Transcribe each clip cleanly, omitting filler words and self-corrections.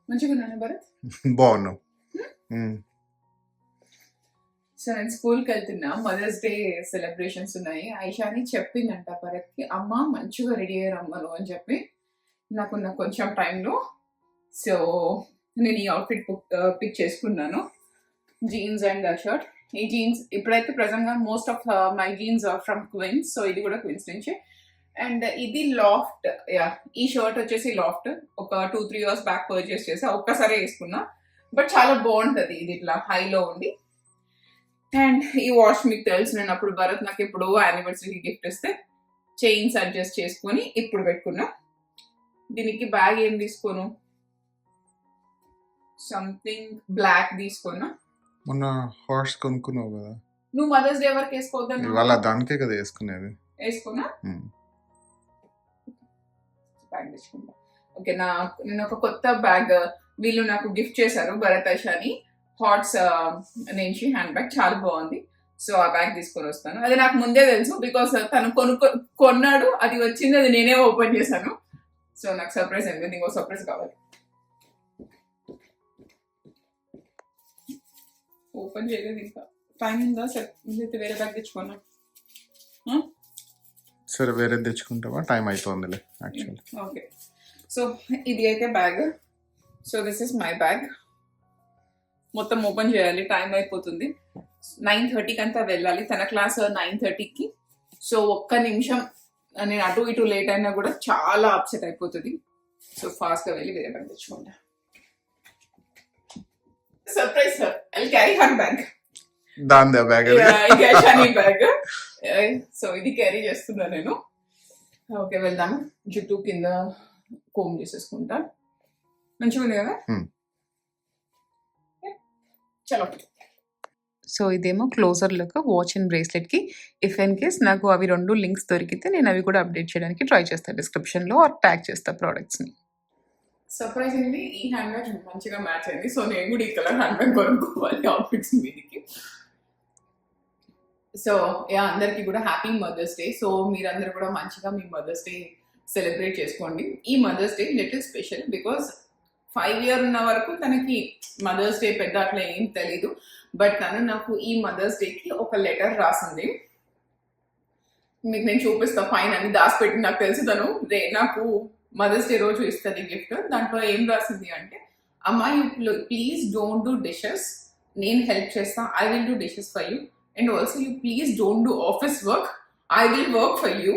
మంచిగా ఉన్నాను భరత్. బాగున్నావు. సో నేను స్కూల్కి వెళ్తున్నా, మదర్స్ డే సెలబ్రేషన్స్ ఉన్నాయి. ఐషాని చెప్పిందంట భరత్కి, అమ్మ మంచిగా రెడీ అయ్యారు అమ్మను అని చెప్పి నాకున్న కొంచెం టైంలో. సో నేను ఈ అవుట్ఫిట్ పిక్ చేసుకున్నాను, జీన్స్ అండ్ షర్ట్. ఈ జీన్స్ ఇప్పుడైతే ప్రజెంట్గా most of my jeans from Queens, so ఇది కూడా క్విన్స్ నుంచి. అండ్ ఇది లాఫ్ట్, యా ఈ షర్ట్ వచ్చేసి లాఫ్ట్, ఒక 2-3 years బ్యాక్ పర్చేస్ చేసా, ఒక్కసారి వేసుకున్నా, బట్ చాలా బాగుంటుంది ఇది ఇట్లా హైలో ఉండి. అండ్ ఈ వాచ్ మీకు తెలుసు, నేను అప్పుడు భరత్ నాకు ఇప్పుడు యానివర్సరీకి గిఫ్ట్ ఇస్తే చైన్స్ అడ్జస్ట్ చేసుకొని ఇప్పుడు పెట్టుకున్నా. దీనికి బ్యాగ్ ఏం తీసుకోను, సంథింగ్ బ్లాక్ తీసుకున్నా. మొన్న హార్స్ కొనుక్కున్నావు కదా, నువ్వు మదర్స్ డే వరకు వేసుకోవద్దాను, ఇవాళ దానికే కదా వేసుకునేది. వేసుకున్నా బ్యాగ్ తెచ్చుకుంటా. ఓకే, నేను ఒక కొత్త బ్యాగ్ వీళ్ళు నాకు గిఫ్ట్ చేశారు, భరత్ ఐషాని హాట్స్ నుంచి హ్యాండ్ బ్యాగ్, చాలా బాగుంది. సో ఆ బ్యాగ్ తీసుకొని వస్తాను. అది నాకు ముందే తెలుసు, బికాస్ తను కొన్నాడు, అది వచ్చింది, అది నేనే ఓపెన్ చేశాను. సో నాకు సర్ప్రైజ్ అయింది, ఇంకో సర్ప్రైజ్ కావాలి. ఓపెన్ చేయలేదు ఇంకా, టైం ఉందా? సరే వేరే బ్యాగ్ తెచ్చుకున్నా. సరే వేరే తెచ్చుకుంటావా, టైం అయిపోతుందిలే యాక్చువల్లీ. ఓకే, సో ఇది అయితే bag. So this is my bag. మొత్తం ఓపెన్ చేయాలి, టైం అయిపోతుంది. 9:30కి అంతా వెళ్ళాలి, తన క్లాస్ 9:30కి. సో ఒక్క నిమిషం నేను అటు ఇటు లేట్ అయినా కూడా చాలా అప్సెట్ అయిపోతుంది. సో ఫాస్ట్గా వెళ్ళి వేరే బ్యాగ్ తెచ్చుకుంటా. Surprise sir, I carry her bag. దాని బ్యాగ్ బ్యాగ్. సో ఇది క్యారీ చేస్తున్నా నేను. ఓకే వెళ్దాము. జుట్టు కింద కోమ్ చేసేసుకుంటా. మంచిగా ఉంది కదా. చలో. సో ఇదేమో క్లోజర్ లుక్ వాచ్ అండ్ బ్రేస్లెట్కి. ఇఫ్ ఇన్ కేస్ నాకు అవి 2 లింక్స్ దొరికితే నేను అవి కూడా అప్డేట్ చేయడానికి ట్రై చేస్తాను డిస్క్రిప్షన్లో, ఆర్ ట్యాగ్ చేస్తా ప్రోడక్ట్స్ని. సర్ప్రైజింగ్లీ ఈ హ్యాండ్ బ్యాగ్ మంచిగా మ్యాచ్ అయింది. సో నేను కూడా ఈ కలర్ హ్యాండ్ బ్యాగ్ కొనుక్కోవాలి అవుట్ఫిట్స్ మీదకి. సో యా, అందరికీ కూడా హ్యాపీ మదర్స్ డే. సో మీరందరూ కూడా మంచిగా మీ మదర్స్ డే సెలబ్రేట్ చేసుకోండి. ఈ mother's day little special, because 5 years ఉన్న వరకు తనకి మదర్స్ డే పెద్ద అట్లా ఏం తెలీదు. బట్ తను నాకు ఈ మదర్స్ డేకి ఒక లెటర్ రాసింది, మీకు నేను చూపిస్తా. పైన అని దాచిపెట్టి, నాకు తెలుసు తను నాకు మదర్స్ డే రోజు ఇస్తుంది గిఫ్ట్. దాంట్లో ఏం రాసింది అంటే, అమ్మా you please don't do dishes, నేను హెల్ప్ చేస్తా, I will do dishes for you. And also you please don't do office work, I will work for you.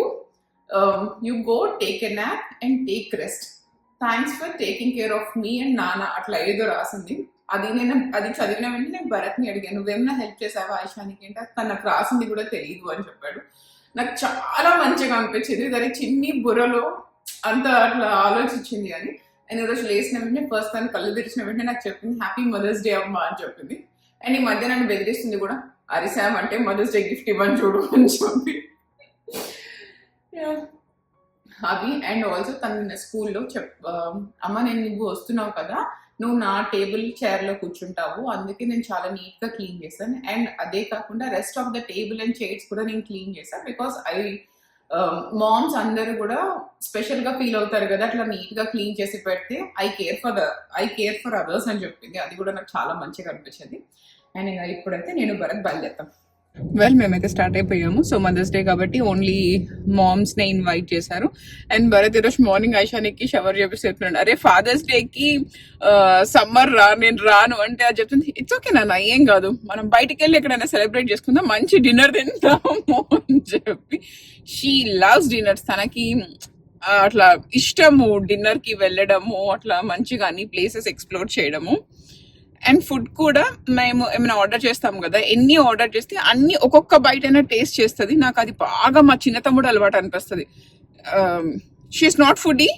You go take a nap and take rest, thanks for taking care of me and నాన్న, అట్లా ఏదో రాసింది. అది చదివిన వెంటనే నేను భరత్ని అడిగాను, నువ్వేమైనా హెల్ప్ చేసావా ఆయిషానికి అంటే, తను నాకు రాసింది కూడా తెలియదు అని చెప్పాడు. నాకు చాలా మంచిగా అనిపించింది. దాని చిన్ని బుర్రలో అంత అట్లా ఆలోచించింది అని. అండ్ ఈరోజు లేచిన వెంటనే ఫస్ట్ తను కళ్ళు తెరిచిన వెంటనే నాకు చెప్పింది హ్యాపీ మదర్స్ డే అమ్మా అని చెప్పింది. అండ్ ఈ మధ్య నన్ను బెదిరిస్తుంది కూడా, అరిసాం అంటే మదర్స్ డే గిఫ్ట్ ఇవ్వని చూడు అని చెప్పి అవి. అండ్ ఆల్సో తను స్కూల్లో అమ్మ నేను నువ్వు వస్తున్నావు కదా, నువ్వు నా టేబుల్ చైర్లో కూర్చుంటావు, అందుకే నేను చాలా నీట్గా క్లీన్ చేశాను. అండ్ అదే కాకుండా rest of the table and chairs కూడా నేను క్లీన్ చేశాను, బికాస్ మామ్స్ అందరూ కూడా స్పెషల్గా ఫీల్ అవుతారు కదా అట్లా నీట్గా క్లీన్ చేసి పెడితే. ఐ కేర్ ఫర్ అదర్స్ అని చెప్పింది, అది కూడా నాకు చాలా మంచిగా అనిపించింది. అండ్ ఇప్పుడైతే నేను భరత్ బయలుదేరుతాం. వెల్ మేమైతే స్టార్ట్ అయిపోయాము. సో మదర్స్ డే కాబట్టి ఓన్లీ మామ్స్ నే ఇన్వైట్ చేశారు. అండ్ భరత్ ఈరోజు మార్నింగ్ ఐషానికి షవర్ చేపిస్తూ చెప్తున్నాడు, అరే ఫాదర్స్ డేకి సమ్మర్ నేను రాను అంటే, అది చెప్తుంది ఇట్స్ ఓకే నాన్న, ఏం కాదు, మనం బయటికి వెళ్ళి ఎక్కడైనా సెలబ్రేట్ చేసుకుందాం, మంచి డిన్నర్ తింటాము అని చెప్పి. షీ లవ్స్ డిన్నర్స్, తనకి అట్లా ఇష్టము డిన్నర్ కి వెళ్ళడము, అట్లా మంచిగా అన్ని ప్లేసెస్ ఎక్స్ప్లోర్ చేయడము. అండ్ ఫుడ్ కూడా మేము ఏమైనా ఆర్డర్ చేస్తాం కదా, ఎన్ని ఆర్డర్ చేస్తే అన్ని ఒక్కొక్క బైట్ అయినా టేస్ట్ చేస్తుంది. నాకు అది బాగా మా చిన్న తమ్ముడు అలవాటు అనిపిస్తుంది. షీఈస్ నాట్ ఫుడీ,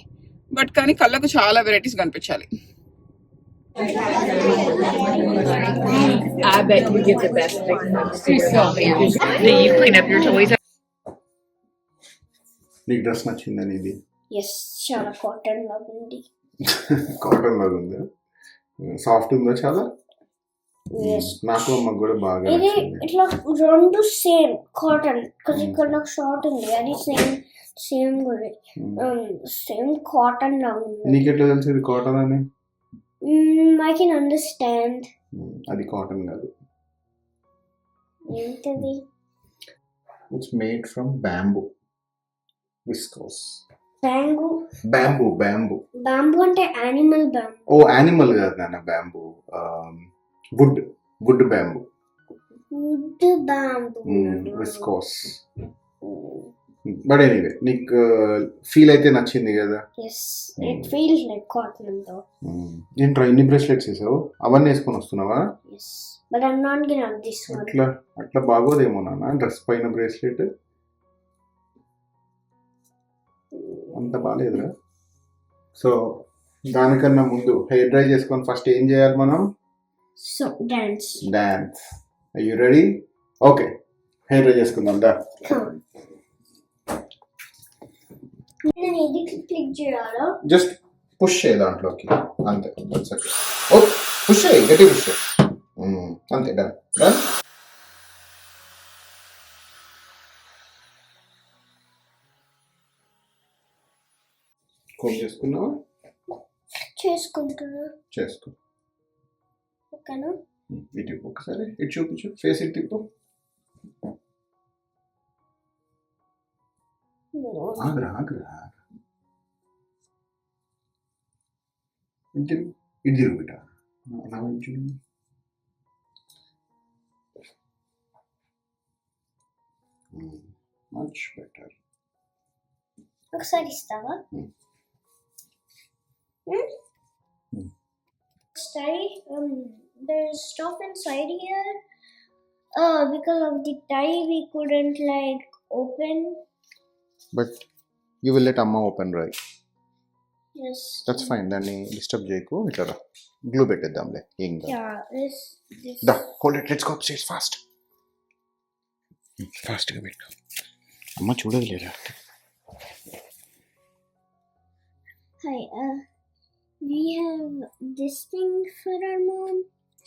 బట్ కానీ కళ్ళకు చాలా వెరైటీస్ కనిపించాలి. నీకు డ్రెస్ నచ్చిందని ఇది? ఎస్, చాలా కాటన్ లాగా ఉంది. కాటన్ లాగా ఉంది, సాఫ్ట్ ఉందా చాలా? నాకు అమ్మకు కూడా బాగా ఇది ఇట్లా 2 సేమ్ కాటన్, ఇక్కడ నాకు షార్ట్ ఉంది, అది సేమ్ కూడా సేమ్ కాటన్ లాగా ఉంది. నీకు ఎట్లా తెలుసు ఇది కాటన్ అని? I can understand. అది కాటన్ కాదు. ఏంటది? It's made from bamboo. Viscose. Bamboo. Bamboo అంటే యానిమల్ బ్యాంబూ. ఓ యానిమల్ కాదు నాన్న, bamboo. Wood bamboo. Wood bamboo. Viscose. But anyway, నీకు ఫీల్ అయితే నచ్చింది కదా? Yes, it feels like cotton తో. ఏంట్రా ఇన్ని బ్రేస్లెట్స్ వేసావు? అవన్నీ వేసుకొని వస్తున్నావా? Yes, but I'm not gonna have this one. అట్లా బాగోదేమో నాన్న, డ్రెస్ పైన బ్రేస్లెట్ అంత బాగాలేదురా. సో దానికన్నా ముందు హెయిర్ డ్రై చేసుకొని ఫస్ట్ ఏం చేయాలి మనం? So dance. Are you ready? Okay, hair dry చేసుకుందాం దా. నేను ఇది క్లిక్ చేయాలా? జస్ట్ పుష్ చేయి దాంట్లోకి, అంతే. ఓ పుష్ చేయి, గట్టి పుష్ చేయి, అంతే. డన్. కోమ్ చేసుకున్నావా? చేసుకుంటున్నా. చేసుకో. ఓకేనా? ఇటు ఒకసారి ఇటు చూపించు, ఫేస్ ఇటు తిప్పు. ఆగ్రా ఇటు తిరుగు బిడ్డ. Much better. ఒకసారి ఇస్తావా? Tie. There's stuff inside here. Because of the tie, we couldn't like open. But you will let Amma open, right? Yes. That's fine. దాన్ని డిస్టర్బ్ చేయకు. ఇట్లా గ్లూ పెట్టేద్దాంలే. ఏం కాదు. Yeah. This. The, hold it. Let's go upstairs fast. ఫాస్ట్గా పెట్టు. అమ్మ చూడదు లేదా? Hi. We have this thing for our mom.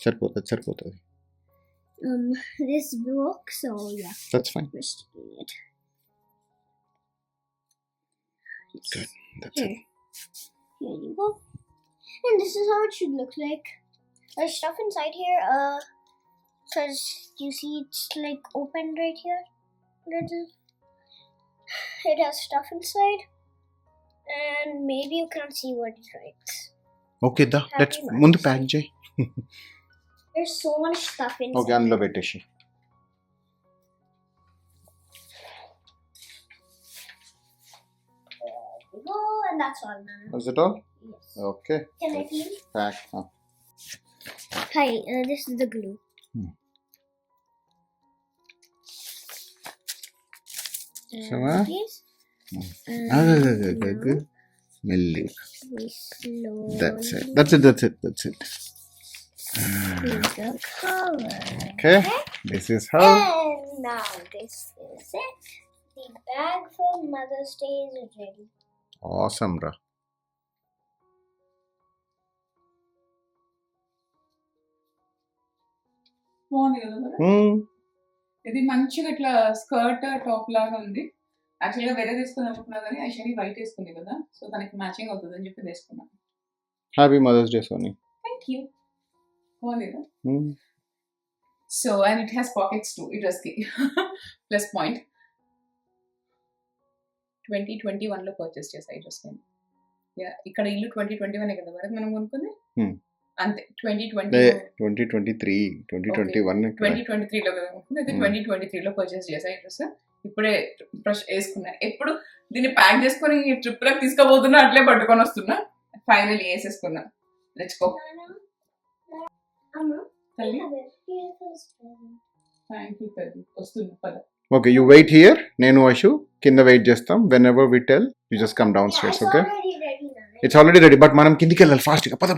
సరిపోతుంది. This broke, so yeah. That's fine. We're sticking it. Good. That's Here. it. Here you go. And this is how it should look like. There's stuff inside here. Cause you see it's like open right here. Little. It has stuff inside. And maybe you can't see what it writes. Okay, దా. Happy let's Mother's ముందు Day. Pack చేయి. There's so much stuff inside. Okay, అందులో పెట్టేసి. There we go, and that's all now. Is it all? Yes. Okay. Can I feel? Pack. Hi, this is the glue. Sama? Please. Melli. We slowly That's it. put the color. Okay. This is how. And now this is it. The bag for Mother's Day is ready. Awesome, ra. బాగుంది కదా మరి? ఇది మంచిగా ఇట్లా skirt top లాగా ఉంది. యాక్చువల్గా వేరే తీసుకుని అనుకున్నా కానీ ఐశ్వర్య వైట్ వేసుకుంది కదా, సో తనకి మ్యాచింగ్ అవుతుంది అని చెప్పి తీసుకున్నాను. Happy mother's day Soni. Thank you. బాగుంది కదా? So and it has pockets to ఈ డ్రెస్కి. Plus point. 2021లో పర్చేస్ చేసాయి డ్రెస్ నేను. ఇక్కడ ఇల్లు 2021 కదా వరకు మనం కొనుక్కుంది. అంతే 2023లో కదా కొనుక్కుంది. అయితే 2023లో పర్చేస్ చేసాయి డ్రెస్. ఇప్పుడే వేసుకున్నా. ఎప్పుడు దీన్ని ప్యాక్ చేసుకొని ట్రిప్ లకు తీసుకోబోతున్నా, అట్లే పట్టుకొని వస్తున్నా. ఫైనల్లీ వేసేసుకున్నా. తెచ్చుకో తల్లి. థ్యాంక్ యూ తల్లి. వస్తున్నా పద. Okay, you wait here. నేను ఐషు కింద వెయిట్ చేస్తాం. Whenever we tell you just come downstairs. Okay, it's already ready. But మనం కిందికి వెళ్ళాలి ఫాస్ట్గా. పద.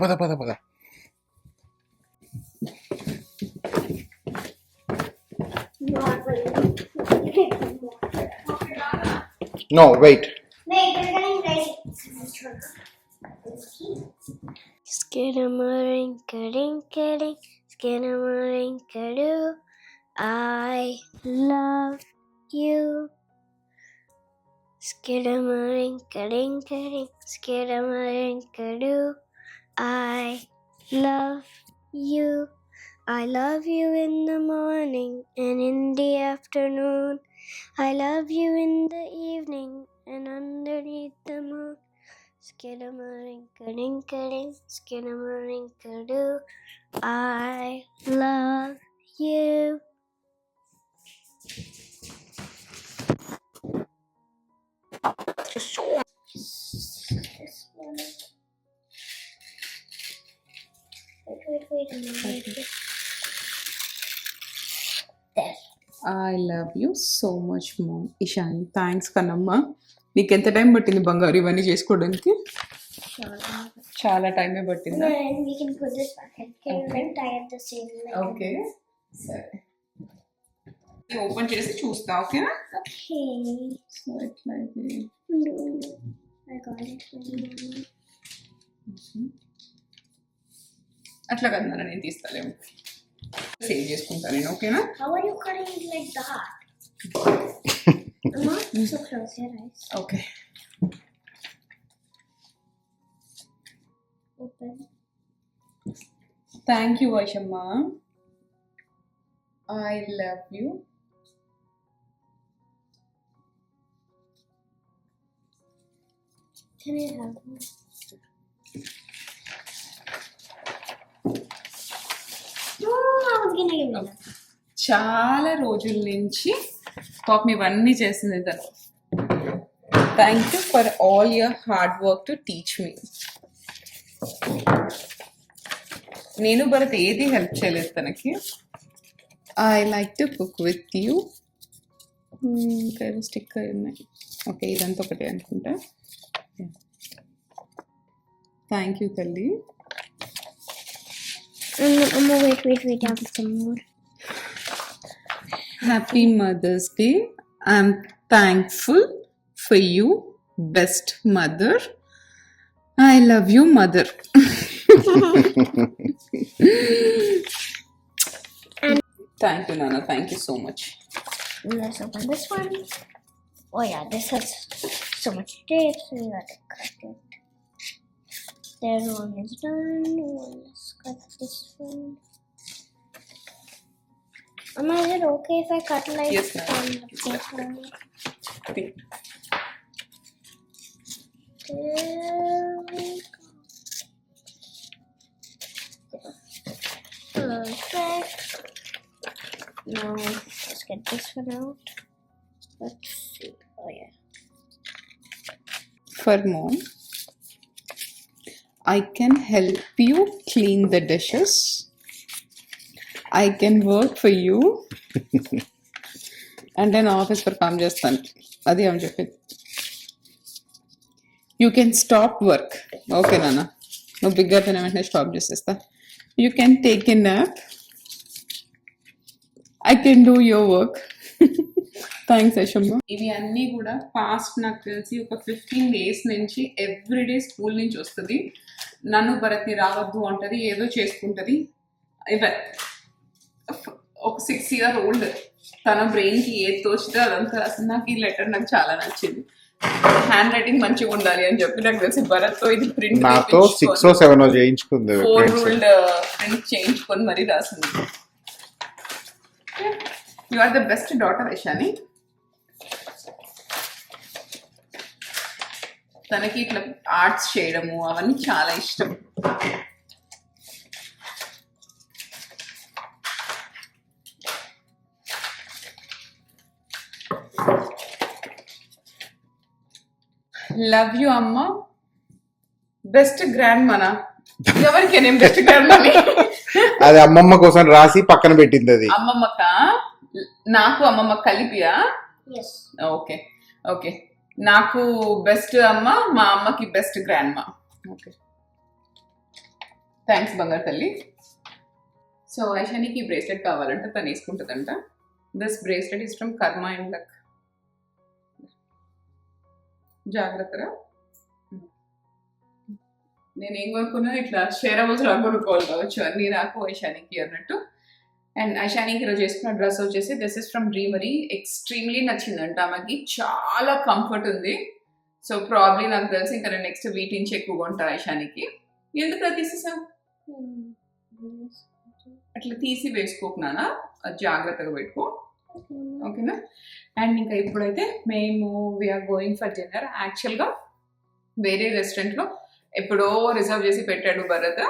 No, wait. Skidamarinka-dinka-dink, skidamarinka-doo. I love you. Skidamarinka-dinka-dink, skidamarinka-doo. I love you. I love you in the morning and in the afternoon. I love you in the evening and underneath the moon. Skidamarink-a-dink-a-dink, skidamarink-a-doo. I love you. This one. Wait a minute. There. I love you so much mom. Ishani thanks కనమ్మ. నీకు ఎంత time పట్టింది బంగారు ఇవన్నీ చేసుకోవడానికి? చాలా టైమే పట్టిందా? And we can put this back in. Can you tie it the same way? Okay సరే, ఓపెన్ చేసి చూస్తా. ఓకేనా? Okay. సో ఎట్లా ఇది? No. I got it. అట్లా కదా నాన్న, నేను తీస్తాలేము, సేవ్ చేసుకుంటా నేను. ఓకేనా? How are you cutting it like that? Amma, so close your eyes. Okay. Open. Thank you వైషమ్మ. I love you. Can I have one? I was gonna give it. చాలా రోజుల నుంచి పాపం ఇవన్నీ చేసింది తను. Thank you for all your hard work to teach me. నేను భరత్ ఏది హెల్ప్ చేయలేదు తనకి. I like to cook with you. ఇంకా స్టిక్కర్ ఉన్నాయి. ఓకే, ఇదంతా ఒకటే అనుకుంటా. థ్యాంక్ యూ తల్లి. Wait. I have some more. Happy Mother's Day. I'm thankful for you, best mother. I love you, mother. Thank you, Nana. Thank you so much. Let's open this one. Oh yeah, this has so much tape, so you gotta cut it. There, one is done. Let's cut this one. Amma, is it okay if I cut like Yes, ma'am. this one? Okay. There we go. Perfect. Now let's get this one out. Let's see. Oh yeah. For mom, I can help you clean the dishes. I can work for you. And then office for come చేస్తాను. అది ఏమని చెప్పేది. You can stop work. Okay నాన్న, నువ్వు bigger అయిన వెంటనే stop చేసేస్తా. You can take a nap. I can do your work. Thanks యశమ్మ. ఇవి అన్నీ కూడా పాస్ట్ నాకు తెలిసి ఒక 15 days నుంచి ఎవ్రీడే స్కూల్ నుంచి వస్తుంది. నన్ను భరత్ని రావద్దు అంటది, ఏదో చేసుకుంటుంది. ఈవెన్ ఒక 6 year old తన బ్రెయిన్కి ఏది తోచితే అదంతా రాసింది. నాకు ఈ లెటర్ నాకు చాలా నచ్చింది. హ్యాండ్ రైటింగ్ మంచిగా ఉండాలి అని చెప్పి నాకు తెలిసి భరత్తో ఇది ప్రింట్ నాతో 6 or 7 చేయించుకుంది. 4 ruled ప్రింట్ చేయించుకొని మరీ రాసింది. You are the best daughter Yashani. తనకి ఇట్లా ఆర్ట్స్ చేయడము అవన్నీ చాలా ఇష్టం. లవ్ యూ అమ్మ. Best grandma. ఎవరికి నేను బెస్ట్ గ్రాండ్ మనీ? అది అమ్మమ్మ కోసం రాసి పక్కన పెట్టింది. అది అమ్మమ్మక, నాకు అమ్మమ్మ కలిపియా? Yes. Okay okay. నాకు బెస్ట్ అమ్మ, మా అమ్మకి బెస్ట్ గ్రాండ్ మా. ఓకే, థ్యాంక్స్ బంగారు తల్లి. సో ఐషానికి బ్రేస్లెట్ కావాలంటే తను వేసుకుంటుందంట. దిస్ బ్రేస్లెట్ ఇస్ ఫ్రమ్ కర్మ అండ్ లక్. జాగ్రత్తగా. నేను ఏం కొనుక్కున్నా ఇట్లా షేర్ అవ్వచ్చు, కొనుక్కోవాలి కావచ్చు అన్నీ నాకు ఐషానికి అన్నట్టు. అండ్ ఐషానికి ఈరోజు వేసుకున్న డ్రెస్ వచ్చేసి దిస్ ఇస్ ఫ్రమ్ డ్రీమరీ. ఎక్స్ట్రీమ్లీ నచ్చిందంట ఆమెకి, చాలా కంఫర్ట్ ఉంది. సో ప్రాబ్లీ నాకు తెలిసి ఇంకా నేను నెక్స్ట్ వీక్ నుంచి ఎక్కువగా ఉంటాను ఐషానికి. ఎందుకు తీసేసాం? అట్లా తీసి వేసుకోకు నాన్న, అది జాగ్రత్తగా పెట్టుకో, ఓకేనా. అండ్ ఇంకా ఇప్పుడైతే మేము వీఆర్ గోయింగ్ ఫర్ డిన్నర్. యాక్చువల్గా వేరే రెస్టారెంట్లో ఎప్పుడో రిజర్వ్ చేసి పెట్టాడు భరత్,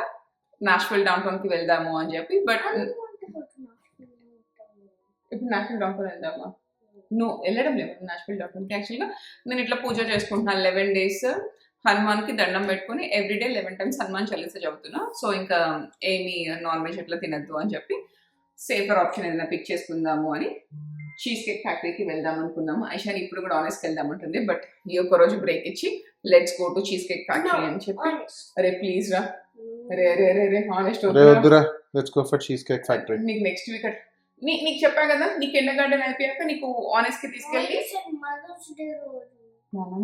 నాష్విల్ డౌన్ టౌన్కి వెళ్దాము అని చెప్పి. బట్ ఇప్పుడు నాష్విల్ డౌన్ టౌన్ వెళ్దామా? నువ్వు వెళ్ళడం లేదు నాష్విల్ డౌన్ టౌన్కి. యాక్చువల్గా నేను ఇట్లా పూజ చేసుకుంటున్నాను 11 days, హనుమాన్కి దండం పెట్టుకుని ఎవ్రీడే 11 times హనుమాన్ చాలీసా చదువుతున్నా. సో ఇంకా ఏమి నాన్ వెజ్ ఎట్లా తినద్దు అని చెప్పి సేఫర్ ఆప్షన్ ఏదైనా పిక్ చేసుకుందాము అని చీజ్ కేక్ ఫ్యాక్టరీకి వెళ్దాం అనుకున్నాము. ఐషాని ఇప్పుడు కూడా ఆనెస్ట్ వెళ్దాం ఉంటుంది, బట్ ఈ ఒక్క రోజు బ్రేక్ ఇచ్చి let's go to cheese cake factory అని చెప్పి. అరే ప్లీజ్ రా, రే రే రే రే ఆనెస్ట్ వద్దురా, let's go for cheese cake factory. నీకు నెక్స్ట్ వీక్ నీకు చెప్పా కదా, నీకు కిండర్గార్టెన్ అయిపోయాక నీకు ఆనెస్ట్ కి తీసుకెళ్ళి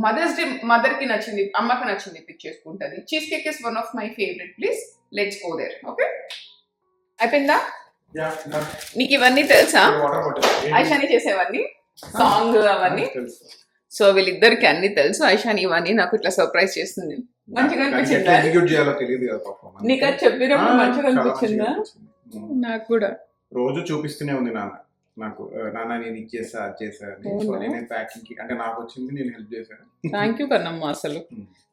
మదర్స్ డే మదర్కి నచ్చింది, అమ్మకి నచ్చింది పిక్ చేసుకుంటుంది. Cheese cake is one of my favourite please, let's go there. Okay అయిపోయిందా? నీకు ఇవన్నీ తెలుసా ఐషాని చేసేవన్నీ, సాంగ్ అవన్నీ? సో వీళ్ళిద్దరికి అన్ని తెలుసు. ఐషాని ఇవన్నీ నాకు ఇట్లా సర్ప్రైజ్ చేస్తుంది. మంచిగా అనిపించిందా? నీకు అది చెప్పినప్పుడు మంచిగా అనిపించిందా? నాకు కూడా రోజు చూపిస్తూనే ఉంది నాన్న నాకు, నాన్న నేను ఇచ్చేసా అది చేసా, నేను ప్యాకింగ్ కి అంటే నాకు వచ్చింది, నేను హెల్ప్ చేశాను. థ్యాంక్ యూ కన్నమ్మ అసలు.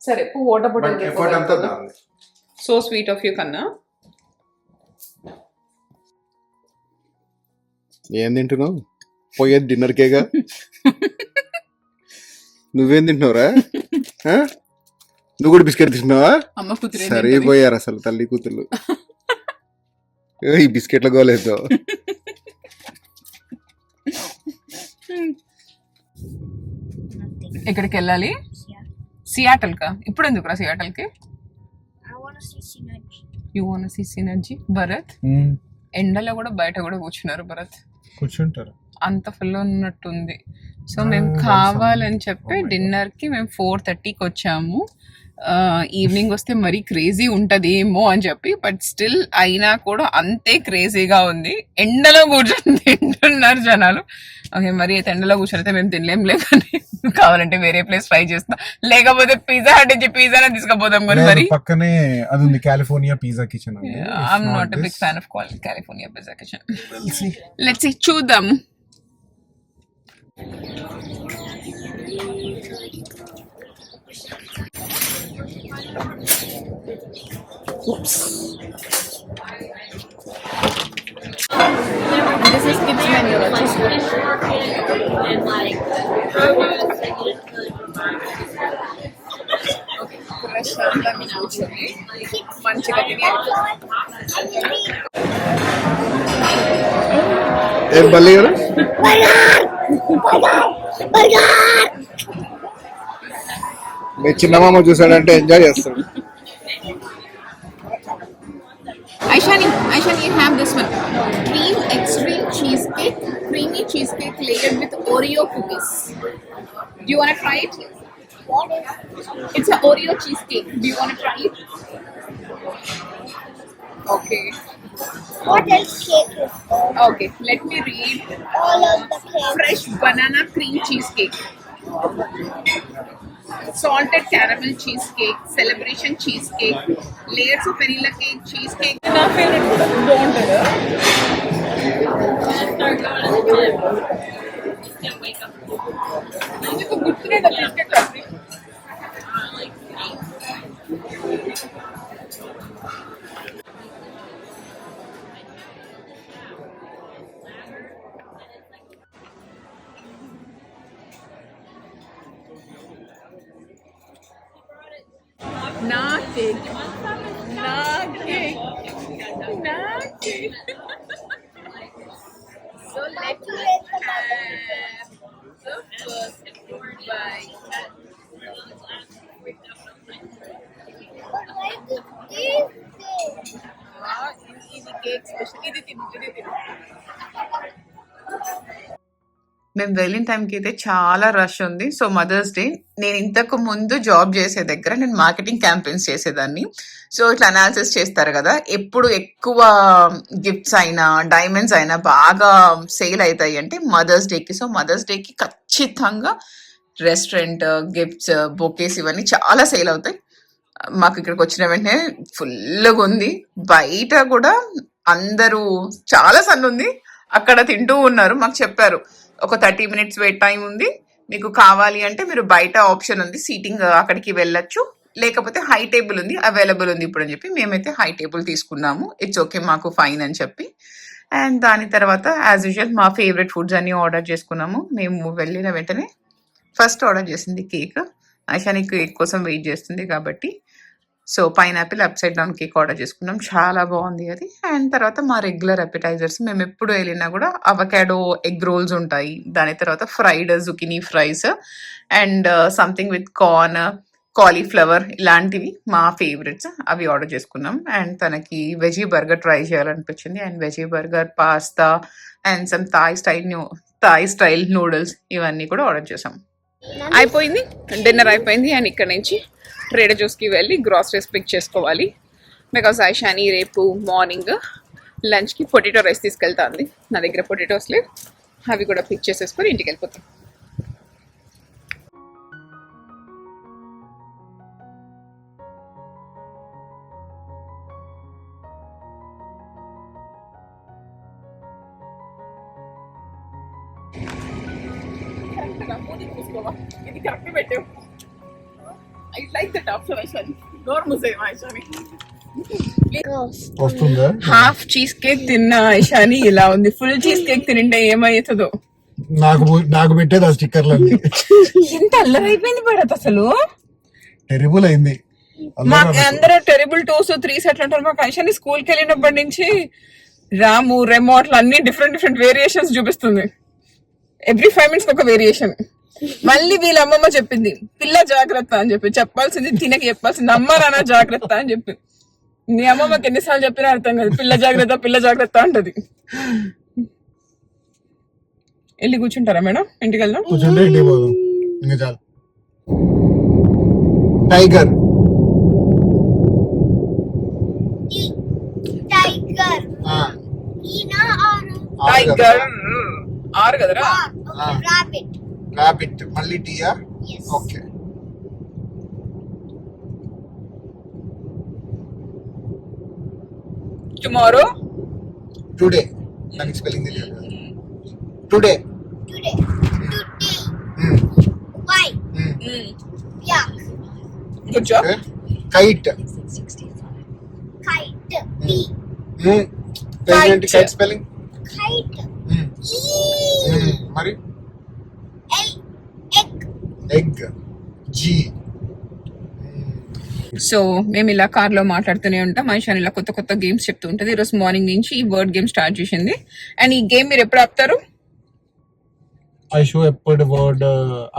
సరే water bottle, so sweet of you కన్నా. ఏం తింటున్నావు? పోయేది డిన్నర్కేగా. నువ్వేం తింటున్నావురా? నువ్వు కూడా బిస్కెట్ తింటున్నావా? అమ్మ కూతురు సరిపోయారు అసలు తల్లి కూతుర్లు. ఈ బిస్కెట్ల గోలేదు. ఎక్కడికి వెళ్ళాలి? సియాటల్ కా? ఇప్పుడు ఎందుకురా సియాటల్ కి? You want see synergy? Bharat ఎండలో కూడా బయట కూడా కూర్చున్నారు భరత్, కూర్చుంటారు, అంత ఫుల్ ఉన్నట్టుంది. సో మేము కావాలని చెప్పి డిన్నర్కి మేము 4:30కి వచ్చాము. ఈవినింగ్ వస్తే మరీ క్రేజీ ఉంటుంది ఏమో అని చెప్పి, బట్ స్టిల్ అయినా కూడా అంతే క్రేజీగా ఉంది. ఎండలో కూర్చొని తింటున్నారు జనాలు. ఓకే మరి అయితే ఎండలో కూర్చొని మేము తినలేం, కానీ కావాలంటే వేరే ప్లేస్ ట్రై చేస్తాం, లేకపోతే పిజ్జా హట్ నుంచి పిజ్జానే తీసుకుపోతాం. కానీ మరి పక్కనే అది ఉంది California pizza kitchen. I'm not a big fan of California pizza kitchen. Let's see, చూద్దాం. Oops. This is kids menu. And like ప్రశాంతంగా కూర్చొని మంచిగా తిని. ఏం బల్లి గారు? మీ చిన్నమామ చూసాడంటే ఎంజాయ్ చేస్తాడు. Aishani, you have this one. Cream extreme cheesecake, creamy cheesecake layered with Oreo cookies. Do you want to try it? What is? It's an Oreo cheesecake. Do you want to try it? Okay. What else cake is there? Okay, let me read. All of the cake. Fresh banana cream cheesecake. Salted caramel cheesecake, celebration cheesecake, layers of vanilla cake, cheesecake. My favorite food. Don't do that. It's a good trade at Cheesecake Factory. Not cake. Not cake. Not cake. So let's have the first bite. But why did this thing? ఇది cake special. ఇది తిను. మేము వెళ్ళిన టైంకి అయితే చాలా rush ఉంది. So mothers day, నేను ఇంతకు ముందు జాబ్ చేసే దగ్గర నేను మార్కెటింగ్ క్యాంపెయిన్స్ చేసేదాన్ని. సో ఇట్లా అనాలిసిస్ చేస్తారు కదా, ఎప్పుడు ఎక్కువ గిఫ్ట్స్ అయినా డైమండ్స్ అయినా బాగా సేల్ అవుతాయి అంటే మదర్స్ డేకి. సో మదర్స్ డేకి ఖచ్చితంగా రెస్టారెంట్ గిఫ్ట్స్ బొకేస్ ఇవన్నీ చాలా సేల్ అవుతాయి. మాకు ఇక్కడికి వచ్చిన వెంటనే ఫుల్గా ఉంది. బయట కూడా అందరూ చాలా సన్ ఉంది, అక్కడ తింటూ ఉన్నారు. మాకు చెప్పారు ఒక 30 minutes వెయిట్ టైం ఉంది, మీకు కావాలి అంటే మీరు బయట ఆప్షన్ ఉంది సీటింగ్, అక్కడికి వెళ్ళొచ్చు, లేకపోతే హై టేబుల్ ఉంది అవైలబుల్ ఉంది ఇప్పుడు అని చెప్పి మేమైతే హై టేబుల్ తీసుకున్నాము. ఇట్స్ ఓకే, మాకు ఫైన్ అని చెప్పి. అండ్ దాని తర్వాత యాజ్ యూజువల్ మా ఫేవరెట్ ఫుడ్స్ అన్ని ఆర్డర్ చేసుకున్నాము. మేము వెళ్ళిన వెంటనే ఫస్ట్ ఆర్డర్ చేసింది కేక్. ఐషాని కేక్ కోసం వెయిట్ చేస్తుంది కాబట్టి so pineapple upside down cake order చేసుకున్నాం, చాలా బాగుంది అది. అండ్ తర్వాత మా రెగ్యులర్ అపెటైజర్స్, మేము ఎప్పుడు వెళ్ళినా కూడా అవకాడో ఎగ్ రోల్స్ ఉంటాయి, దాని తర్వాత fried zucchini fries and something with corn, cauliflower, ఇలాంటివి మా ఫేవరెట్స్, అవి ఆర్డర్ చేసుకున్నాం. అండ్ తనకి వెజీ బర్గర్ ట్రై చేయాలనిపించింది, and veggie burger, pasta and some Thai style noodles ఇవన్నీ కూడా ఆర్డర్ చేసాం. అయిపోయింది డిన్నర్ అయిపోయింది. అండ్ ఇక్కడ నుంచి ట్రేడర్ జోస్కి వెళ్ళి గ్రాసరీస్ పిక్ చేసుకోవాలి. బికాస్ ఐషాని రేపు మార్నింగ్ లంచ్కి పొటాటో రైస్ తీసుకెళ్తాంది. నా దగ్గర పొటాటోస్ లేవు, అవి కూడా పిక్ చేసేసుకొని ఇంటికి వెళ్ళిపోతాం. ఇది కరెక్ట్ పెట్టావు. I like that option, Aishani. Door museo, Aishani. వస్తుందా? హాఫ్ చీజ్ కేక్ తిన్నా ఐషాని, ఇలా ఉంది. ఫుల్ చీజ్ కేక్ తింటే ఏమవుతుందో. నాకు పెట్టేది ఆ స్టిక్కర్లన్నీ. ఎంత అల్లరైపోయింది పడత అసలు, టెరిబుల్ అయింది. మాకు అందరూ టెరిబుల్ 2s 3s అట్లా అంటారు. మాకు ఐషాని స్కూల్కి వెళ్ళినప్పటి నుంచి రాము రెమో అట్లా అన్ని డిఫరెంట్ వేరియేషన్స్ చూపిస్తుంది. ఎవ్రీ 5 minutes ఒక వేరియేషన్. మళ్ళీ వీళ్ళ అమ్మమ్మ చెప్పింది పిల్ల జాగ్రత్త అని చెప్పి, చెప్పాల్సింది తినకి చెప్పాల్సింది అమ్మ నాన్న జాగ్రత్త అని చెప్పి. నీ అమ్మమ్మకి ఎన్నిసార్లు చెప్పినా అర్థం కాదు, పిల్ల జాగ్రత్త అంటది. వెళ్ళి కూర్చుంటారా మేడం? ఇంటికి వెళ్దాం. కూర్చుంటే ఇంటికి పోదాం ఇంకా చాలు. టైగర్ టైగర్ ఆరు కదరా. రాబిట్ మళ్ళీ టీయా? ఓకే. టుమారో టుడే, దానికి స్పెల్లింగ్ తెలియదు. Today good job. Kite kite spelling మరి ఎగ్ జీ. సో మేము ఇలా కార్లో మాట్లాడుతూనే ఉంటాం. ఐషాన్ ఇలా కొత్త గేమ్స్ చెప్తూ ఉంటుంది. ఈరోజు మార్నింగ్ నుంచి ఈ వర్డ్ గేమ్ స్టార్ట్ చేసింది. అండ్ ఈ గేమ్ మీరు ఎప్పుడు ఆపుతారు? ఐషు ఎప్పుడు వర్డ్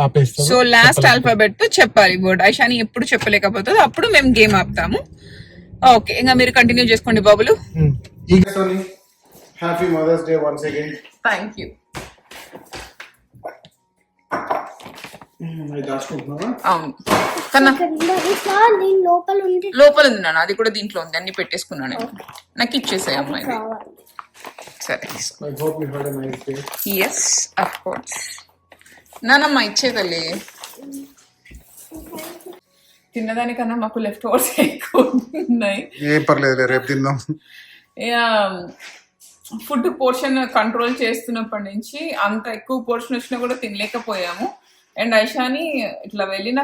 ఆపేస్తారు. సో లాస్ట్ ఆల్ఫాబెట్ తో చెప్పాలి వర్డ్. ఐషాని ఎప్పుడు చెప్పలేకపోతుంది, అప్పుడు మేము గేమ్ ఆపుతాము. ఓకే, ఇంకా మీరు కంటిన్యూ చేసుకోండి బాబులు. Happy mother's day once again. Thank you. అవును కన్నా, లోపల ఉంది నాన్న, అది కూడా దీంట్లో ఉంది, అన్ని పెట్టేసుకున్నాను. నాకు ఇచ్చేసాయి అమ్మాయి. సరే ఎస్ అఫ్ కోర్స్ నానమ్మ ఇచ్చేదలే. తిన్నదానికన్నా మాకు లెఫ్ట్ ఓవర్స్ ఎక్కువ ఉన్నాయి. ఏం పర్లేదు, రేపు తిందాం. ఫుడ్ పోర్షన్ కంట్రోల్ చేస్తున్నప్పటి నుంచి అంత ఎక్కువ పోర్షన్ వచ్చినా కూడా తినలేకపోయాము. అండ్ ఐషాని ఇట్లా వెళ్ళిన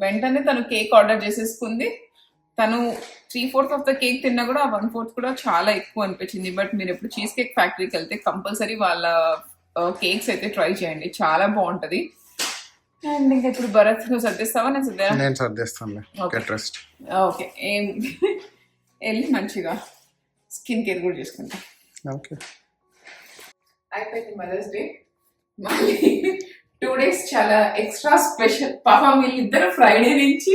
వెంటనే తను కేక్ ఆర్డర్ చేసేసుకుంది. తను 3/4 ఆఫ్ ద కేక్ తిన్నా కూడా 1/4 కూడా చాలా ఎక్కువ అనిపించింది. బట్ మీరు ఎప్పుడు చీజ్ కేక్ ఫ్యాక్టరీకి వెళ్తే కంపల్సరీ వాళ్ళ కేక్స్ అయితే ట్రై చేయండి, చాలా బాగుంటది. అండ్ ఇంకా ఇప్పుడు భరత్ నువ్వు సర్దిస్తావా? నేను సర్దేస్తాను. ఓకే, ఏం వెళ్ళి మంచిగా స్కిన్ కేర్ కూడా చేసుకుంటా. ఓకే, అయిపోయింది మదర్స్ డే. మళ్ళీ 2 days చాలా ఎక్స్ట్రా స్పెషల్. పాపం వీళ్ళిద్దరు ఫ్రైడే నుంచి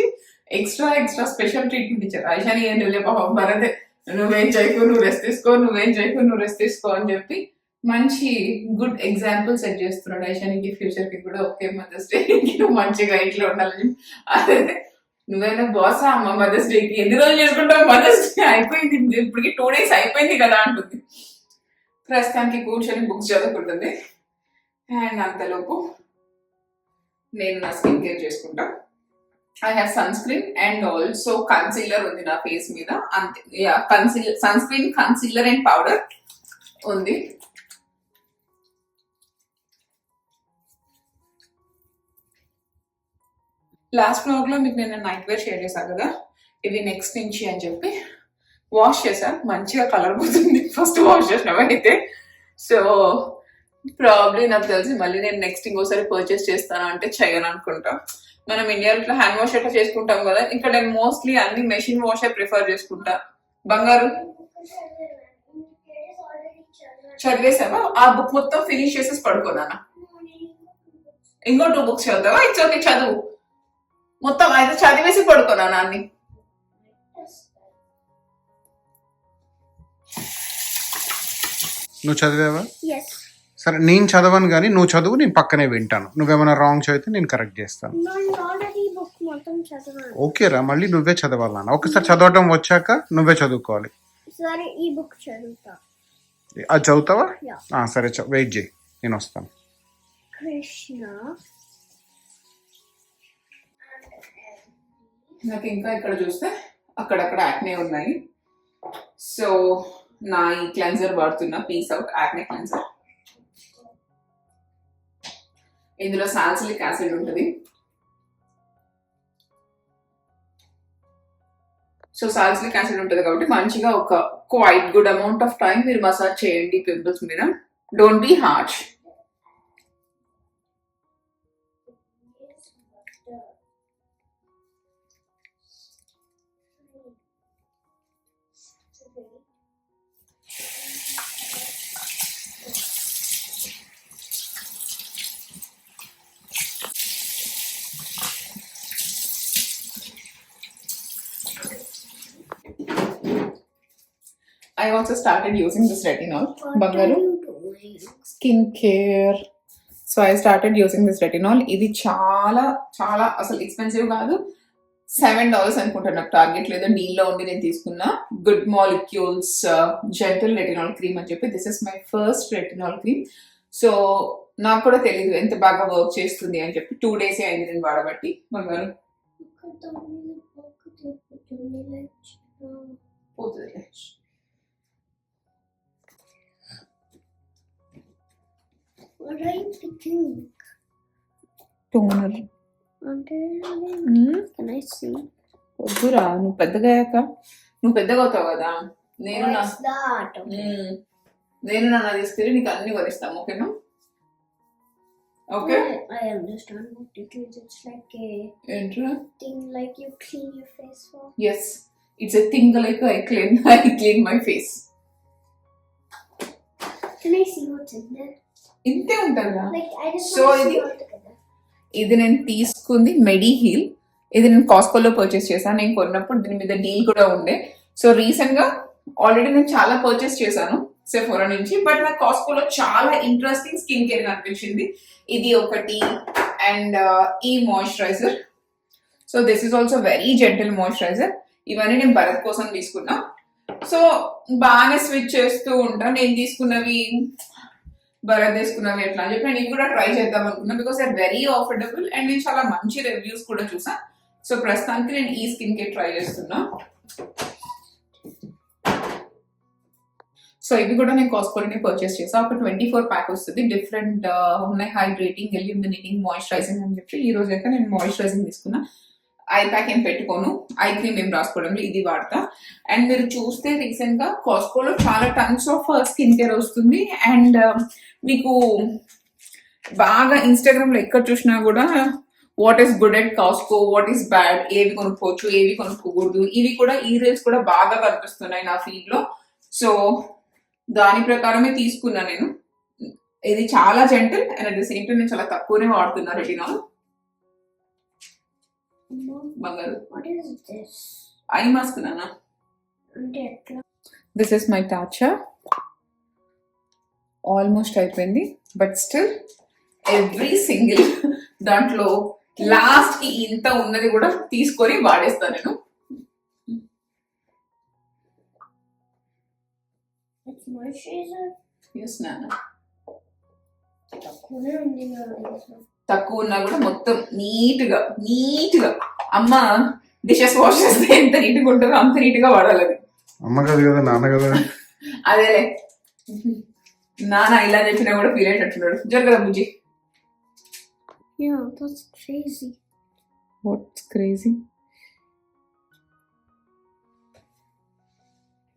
ఎక్స్ట్రా స్పెషల్ ట్రీట్మెంట్ ఇచ్చారు. ఐషాని ఏం తెలియదు పాపం, భరత్ నువ్వేం చేయకు, నువ్వు రెస్ట్ తీసుకో, నువ్వేం చేయకు, నువ్వు రెస్ట్ తీసుకో అని చెప్పి మంచి గుడ్ ఎగ్జాంపుల్ సెట్ చేస్తున్నాడు ఐషానికి. ఫ్యూచర్ కి కూడా ఓకే మదర్స్ డే నువ్వు మంచిగా ఇట్లా ఉండాలని. అదే నువ్వైనా బాసా అమ్మ మదర్స్ డేకి ఎన్ని రోజులు చేసుకుంటావు? మదర్స్ డే అయిపోయింది, ఇప్పటికి 2 days అయిపోయింది కదా అంటుంది. ప్రస్తుతానికి కూర్చొని బుక్స్ చదువుకుంటుంది. అండ్ అంతలోపు నేను నా స్కిన్ కేర్ చేసుకుంటా. I have sun screen and also concealer ఉంది నా ఫేస్ మీద అంతే. Sun screen, concealer and powder ఉంది. లాస్ట్ బ్లాగ్ లో మీకు నేను నైట్ వేర్ షేర్ చేశాను కదా, ఇవి నెక్స్ట్ నుంచి అని చెప్పి వాష్ చేశాను. మంచిగా కలర్ పోతుంది ఫస్ట్ వాష్ చేసినవైతే. సో ప్రాబ్లీ నాకు తెలిసి మళ్ళీ నేను నెక్స్ట్ ఇంకోసారి పర్చేస్ చేస్తాను అంటే చేయను అనుకుంటా. మనం ఇండియాలో ఇట్లా హ్యాండ్ వాష్ అట్లా చేసుకుంటాం కదా, ఇక్కడ నేను మోస్ట్లీ అన్ని మెషిన్ వాషే ప్రిఫర్ చేసుకుంటా. బంగారు చదివేసావా? ఆ బుక్ మొత్తం ఫినిష్ చేసేసి పడుకోనా? ఇంకో 2 books చదువుతావా? ఇట్స్ ఓకే, చదువు మొత్తం అయితే చదివేసి పడుకోనా అన్ని. నువ్వు చదివావా? Yes. సరే, నేను చదవను కానీ నువ్వు చదువు, నేను పక్కనే వింటాను. నువ్వేమైనా రాంగ్ చదివితే నేను కరెక్ట్ చేస్తాను. No, already book మొత్తం చదివాను. ఓకే రా, మళ్ళీ నువ్వే చదవాలి నాన్న. ఒకసారి చదవటం వచ్చాక నువ్వే చదువుకోవాలి. సరే, ఈ బుక్ చదువుతా. అది చదువుతావా? Yeah. సరే, వెయిట్ చేయి, నేను వస్తాను. కృష్ణ. నాకు ఇంకా ఇక్కడ చూస్తే అక్కడక్కడ యాక్నే ఉన్నాయి. సో నా ఈ క్లెన్జర్ వాడుతున్నా, పీస్ అవుట్ యాక్నే క్లెన్జర్. ఇందులో సాల్సిలిక్ యాసిడ్ ఉంటుంది. సో సాల్సిలిక్ యాసిడ్ ఉంటుంది కాబట్టి మంచిగా ఒక quite good amount of time మీరు మసాజ్ చేయండి పింపుల్స్ మీద. Don't be harsh. I also started using this retinol, Bangaru. Skin care. So I started using this retinol. ఇది చాలా చాలా అసలు ఎక్స్పెన్సివ్ కాదు. $7 అనుకుంటా నాకు టార్గెట్ లేదా డీల్లో ఉండి నేను తీసుకున్నా. Good molecules gentle retinol cream అని చెప్పి. This is my first retinol cream. So నాకు కూడా తెలియదు ఎంత బాగా వర్క్ చేస్తుంది అని చెప్పి. 2 days అయింది నేను వాడబట్టి. బంగారు పోతుంది. What are you picking? Toner. Can I see? వద్దురా, నువ్వు పెద్దగా అయ్యాక నువ్వు పెద్దగా అవుతావు కదా. నేను నా What's that? నేను నాన్న తీసుకెళ్ళి నీకు అన్ని వరిస్తాము. ఓకేనా? Okay. I understand what it is. It's like a ఏంట్రా? thing like you clean your face for. Yes, it's a thing like I clean my face. Can I see what's in there? ఇంతే ఉంటుందా? Like I just So want to see ఇది- all together. ఇది నేను తీసుకుంది మెడి heal. ఇది నేను కాస్కోలో purchase చేశాను. నేను కొన్నప్పుడు దీని మీద డీల్ కూడా ఉండే. సో రీసెంట్ గా ఆల్రెడీ నేను చాలా పర్చేస్ చేశాను సెఫోరా నుంచి. బట్ నాకు కాస్కోలో చాలా ఇంట్రెస్టింగ్ స్కిన్ కేర్ అనిపించింది. ఇది ఒకటి అండ్ ఈ moisturiser. So this is also very gentle moisturiser. ఇవన్నీ నేను భరత్ కోసం తీసుకున్నా. సో బాగానే స్విచ్ చేస్తూ ఉంటా. నేను తీసుకున్నవి భరత్ తీసుకున్నవి ఎట్లా అని చెప్పి నేను ఇవి కూడా ట్రై చేద్దాం అనుకున్నా. Because they are very affordable and నేను చాలా మంచి రివ్యూస్ కూడా చూసా. సో ప్రస్తుతానికి నేను ఈ స్కిన్ కేర్ ట్రై చేస్తున్నా. సో ఇవి కూడా నేను కాస్కోలోనే పర్చేస్ చేసా. ఒక 24 ప్యాక్ వస్తుంది. డిఫరెంట్ ఉన్నాయి, హైడ్రేటింగ్, ఎల్యూమినేటింగ్, మాయిశ్చరైజింగ్ అని చెప్పి. ఈ రోజు అయితే నేను మాయిశ్చరైజింగ్ తీసుకున్నా. ఐ ప్యాక్ ఏం పెట్టుకోను, ఐ క్రీమ్ ఏం రాసుకోవడంలో ఇది వాడతా. అండ్ మీరు చూస్తే రీసెంట్ గా కాస్కోలో చాలా టన్స్ ఆఫ్ స్కిన్ కేర్ వస్తుంది. అండ్ మీకు బాగా ఇన్స్టాగ్రామ్ లో ఎక్కడ చూసినా కూడా what is good at Costco, what is bad, ఏవి కొనుక్కోవచ్చు, ఏవి కొనుక్కోకూడదు, ఇవి కూడా ఈ రీల్స్ కూడా బాగా కనిపిస్తున్నాయి నా ఫీడ్ లో. సో దాని ప్రకారమే తీసుకున్నా నేను. ఇది చాలా gentle and at the same time నేను చాలా తక్కువనే వాడుతున్నా రెటినాల్. బంగారు What is this? Eye mask నానా. అంటే ఎట్లా? This is my Tatcha. Almost అయిపోయింది. బట్ స్టిల్ ఎవ్రీ సింగిల్ దాంట్లో లాస్ట్ కి ఇంత ఉన్నది కూడా తీసుకొని వాడేస్తాను నేను. It's moisturizer. ఎస్ నాన్న. తక్కువనే ఉంది కదా. తక్కువ ఉన్నా కూడా మొత్తం నీట్ గా అమ్మ డిషెస్ వాష్ చేస్తే ఎంత నీట్గా ఉంటుందో అంత నీట్గా వాడాలి అది. అమ్మ కాదు కదా నాన్న కదా. అదేలే నాన్న ఇలా చెప్పినా కూడా ఫీల్ అయ్యేటట్టున్నాడు. జరగదా బుజ్జి? Yeah, that's crazy. What's crazy?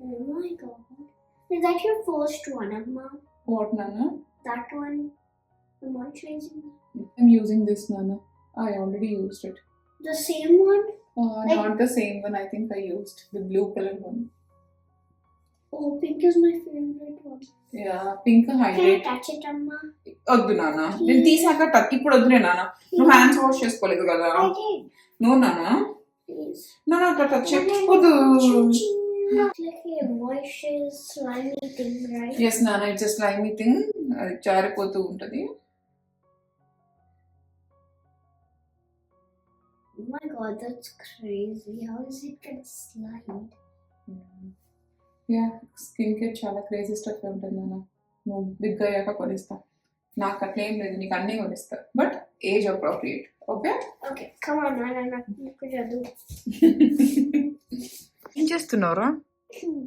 Oh my god. Is that your first one, Amma? What నాన్న? That one? The moisturizing? I'm using this, Nana. I already used it. The same one? Not the same one. I think I used the blue color one. Oh, pink is my favorite one. Yeah, pink Can I highlight. touch it, Amma? వద్దు నాన్న, నేను తీసాక టక్ ఇప్పుడు వద్దులే నాన్న. నువ్వు hands wash చేసుకోలేదు కదా. I did. నువ్వు నాన్న Please. నాన్న అట్లా టచ్ చేయకూడదు. It's like a moisturize slimy thing, right? Yes నాన్న, ఇట్స్ జస్ట్ స్లైమీ థింగ్. అది జారిపోతూ ఉంటుంది. Oh my god, that's crazy. How is it gonna slide? Yeah, skin care చాలా క్రేజీ స్టఫ్ ఉంటుంది నాన్న. నువ్వు బిగ్ అయ్యాక కొనిస్తా. నాకు అట్లా ఏం లేదు, నీకు అన్నీ కొనిస్తా. But age appropriate. Okay? Okay, come on, Nana. Look at you. ఏం చేస్తున్నావురా?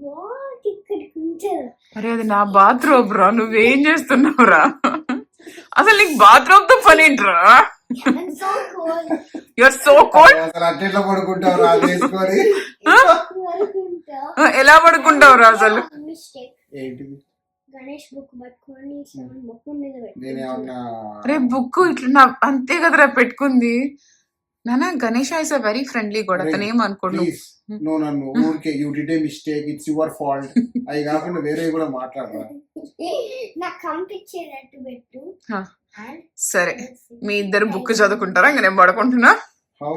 What? ఇక్కడికి ఉంచారు. అరే అది నా బాత్రూమ్ రా, నువ్వేం చేస్తున్నావురా? అసలు నీకు బాత్రూమ్ తో పని ఏంట్రా? I'm so cold. You're so cold. అసలు అట్లా పడుకుంటావు రా వేసుకొని. ఎలా పడుకుంటావురా అసలు? Mistake. ఏంటిది గణేష్ బుక్ పట్టుకొని బుక్ మీద నేనేమన్నా అరే బుక్ ఇట్లా నా అంతే కదరా పెట్టుకుంది. నాన్న Ganesh is a very friendly కూడా, అతను ఏమనుకోండు. ప్లీజ్ నువ్వు నన్ను ఊరికే you did a mistake, it's your fault అవి కాకుండా వేరే కూడా మాట్లాడరా. నాకు కంపించేటట్టు పెట్టు. సరే, మీ ఇద్దరు బుక్ చదువుకుంటారా? ఇంకా నేను పడుకుంటున్నా. How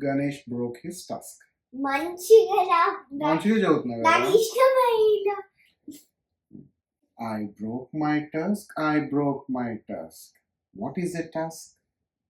Ganesh broke his task. మంచిగా మంచిగా చదువుతున్నా నాకు కదా. ఇష్టమైన I broke my task. I broke my task. What is a task?